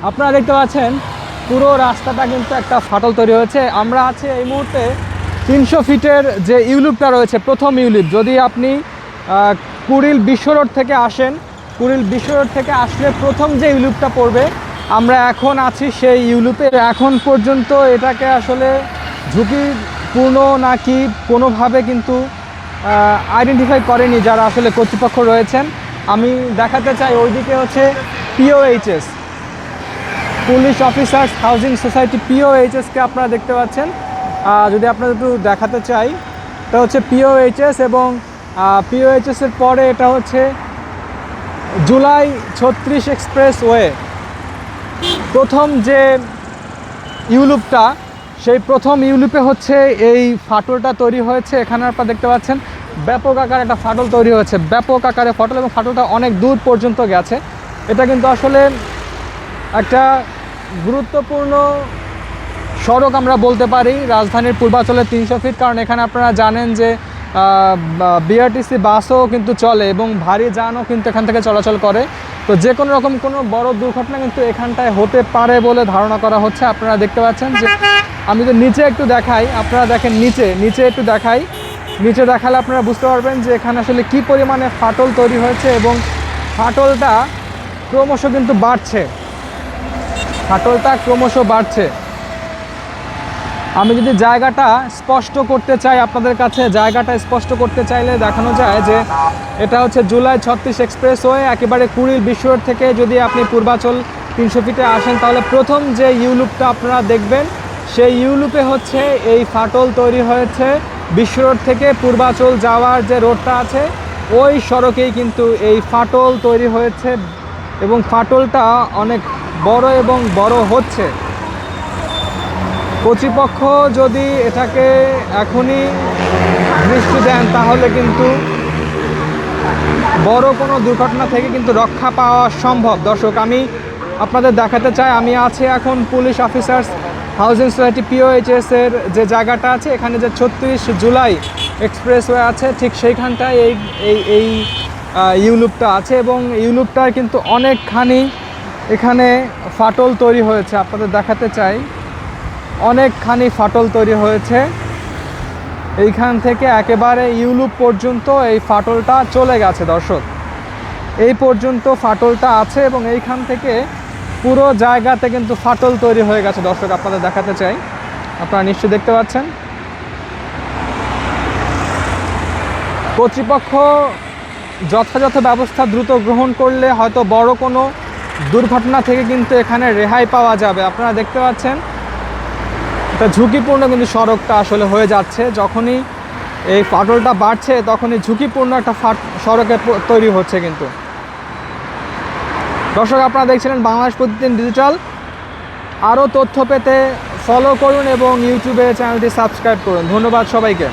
আপনারা দেখতে পাচ্ছেন পুরো রাস্তাটা কিন্তু একটা ফাটল তৈরি হয়েছে। আমরা আছি এই মুহূর্তে 300 ফিটের যে ইউলুপটা রয়েছে, প্রথম ইউলুপ। যদি আপনি কুড়িল বিশ্ব রোড থেকে আসেন, কুড়িল বিশ্ব রোড থেকে আসলে প্রথম যে ইউলুপটা পড়বে, আমরা এখন আছি সেই ইউলুপে। এখন পর্যন্ত এটাকে আসলে ঝুঁকিপূর্ণ নাকি কোনোভাবে কিন্তু আইডেন্টিফাই করেনি যারা আসলে কর্তৃপক্ষ রয়েছেন। আমি দেখাতে চাই ওইদিকে হচ্ছে পিওএইচএস, পুলিশ অফিসার্স হাউজিং সোসাইটি, পিওএইচএসকে আপনারা দেখতে পাচ্ছেন। যদি আপনাদের একটু দেখাতে চাই, এটা হচ্ছে পিওএইচএস এবং পিওএইচএসের পরে এটা হচ্ছে জুলাই 36 এক্সপ্রেসওয়ে। প্রথম যে ইউলুপটা, সেই প্রথম ইউলুপে হচ্ছে এই ফাটলটা তৈরি হয়েছে। এখানে আপনারা দেখতে পাচ্ছেন ব্যাপক আকারে একটা ফাটল তৈরি হয়েছে, ব্যাপক আকারে ফাটল, এবং ফাটলটা অনেক দূর পর্যন্ত গেছে। এটা কিন্তু আসলে একটা গুরুত্বপূর্ণ সড়ক আমরা বলতে পারি রাজধানীর পূর্বাঞ্চলের 300 ফিট, কারণ এখানে আপনারা জানেন যে বিআরটিসি বাসও কিন্তু চলে এবং ভারী যানও কিন্তু এখান থেকে চলাচল করে। তো যে কোনো রকম কোনো বড় দুর্ঘটনা কিন্তু এখানটায় হতে পারে বলে ধারণা করা হচ্ছে। আপনারা দেখতে পাচ্ছেন যে আমি তো নিচে একটু দেখাই, আপনারা দেখেন নিচে একটু দেখাই, নিচে দেখালে আপনারা বুঝতে পারবেন যে এখানে আসলে কী পরিমাণে ফাটল তৈরি হয়েছে এবং ফাটলটা ক্রমশ কিন্তু বাড়ছে, ফাটলটা ক্রমশ বাড়ছে। আমি যদি জায়গাটা স্পষ্ট করতে চাই আপনাদের কাছে, জায়গাটা স্পষ্ট করতে চাইলে দেখানো যায় যে এটা হচ্ছে জুলাই 36 এক্সপ্রেসওয়ে। একেবারে কুড়িল বিশ্ব রোড থেকে যদি আপনি পূর্বাচল 300 ফিটে আসেন, তাহলে প্রথম যে ইউলুপটা আপনারা দেখবেন, সেই ইউলুপে হচ্ছে এই ফাটল তৈরি হয়েছে। বিশ্ব রোড থেকে পূর্বাচল যাওয়ার যে রোডটা আছে, ওই সড়কেই কিন্তু এই ফাটল তৈরি হয়েছে এবং ফাটলটা অনেক বড় এবং বড় হচ্ছে। কর্তৃপক্ষ যদি এটাকে এখনই দৃষ্টি দেন, তাহলে কিন্তু বড় কোনো দুর্ঘটনা থেকে কিন্তু রক্ষা পাওয়া সম্ভব। দর্শক, আমি আপনাদের দেখাতে চাই, আমি আছি এখন পুলিশ অফিসার্স হাউজিং সোসাইটি পিওএইচএসের যে জায়গাটা আছে, এখানে যে 36 জুলাই এক্সপ্রেসওয়ে আছে, ঠিক সেইখানটায় এই ইউলুপটা আছে এবং ইউলুপটার কিন্তু অনেকখানি এখানে ফাটল তৈরি হয়েছে। আপনাদের দেখাতে চাই, অনেকখানি ফাটল তৈরি হয়েছে। এইখান থেকে একেবারে ইউলুপ পর্যন্ত এই ফাটলটা চলে গেছে। দর্শক, এই পর্যন্ত ফাটলটা আছে এবং এইখান থেকে পুরো জায়গাতে কিন্তু ফাটল তৈরি হয়ে গেছে। দর্শক, আপনাদের দেখাতে চাই, আপনারা নিশ্চয়ই দেখতে পাচ্ছেন। কর্তৃপক্ষ যথাযথ ব্যবস্থা দ্রুত গ্রহণ করলে হয়তো বড় কোনো দুর্ঘটনা থেকে কিন্তু এখানে রেহাই পাওয়া যাবে। আপনারা দেখতে পাচ্ছেন এটা ঝুঁকিপূর্ণ কিন্তু সড়কটা আসলে হয়ে যাচ্ছে। যখনই এই ফাটলটা বাড়ছে, তখনই ঝুঁকিপূর্ণ একটা সড়কে তৈরি হচ্ছে কিন্তু। দর্শক, আপনারা দেখছিলেন বাংলাদেশ প্রতিদিন ডিজিটাল। আরও তথ্য পেতে ফলো করুন এবং ইউটিউবে চ্যানেলটি সাবস্ক্রাইব করুন। ধন্যবাদ সবাইকে।